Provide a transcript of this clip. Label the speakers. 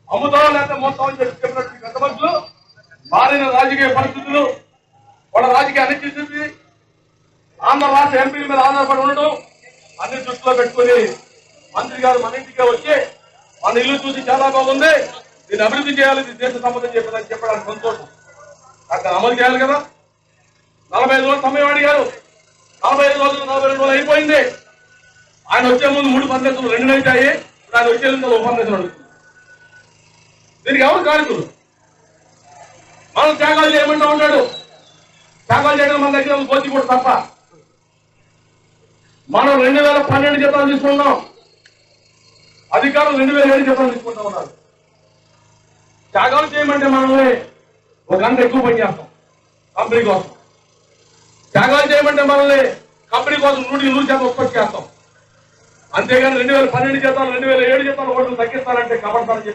Speaker 1: అమ్ముతాం లేకపోతే మోస్తాం అని చెప్పినట్టు పెద్ద మనుషులు మారిన రాజకీయ పరిస్థితులు, వాళ్ళ రాజకీయ అనిశ్చితి, ఆంధ్ర రాష్ట్ర ఎంపీల మీద ఆధారపడి ఉండడం అన్ని దృష్టిలో పెట్టుకుని మంత్రి గారు మన ఇంటికే వచ్చి మన ఇల్లు చూసి చాలా బాగుంది, దీన్ని అభివృద్ధి చేయాలి, ఇది దేశ సంపద చెప్పదని చెప్పడానికి సంతోషం. అక్కడ అమలు చేయాలి కదా. 45 రోజులు సమయం అడిగారు. 45 రోజులు 42 రోజులు అయిపోయింది. ఆయన వచ్చే ముందు 3 పద్ధతులు 2 అవుతాయి. ఇప్పుడు ఆయన వచ్చే ముందు 1 పద్ధతులు అడుగుతుంది. దీనికి ఎవరు కారకులు? మనం త్యాగాలు చేయమంటూ ఉంటాడు. త్యాగాలు చేయడం మన దగ్గర పోటీ కూడా తప్ప. మనం 2012 జీతాలు తీసుకున్నాం, అధికారులు 2007 జీతాలు తీసుకుంటా ఉన్నారు. త్యాగాలు చేయమంటే మనల్ని 1 గంట ఎక్కువ పని చేస్తాం కంపెనీ కోసం. త్యాగాలు చేయమంటే మనల్ని కంపెనీ కోసం 100% ఉత్పత్తి చేస్తాం. అంతేగాని 2012 జీతాలు 2007 జీతాలు ఓట్లు తగ్గిస్తారంటే కబడతారని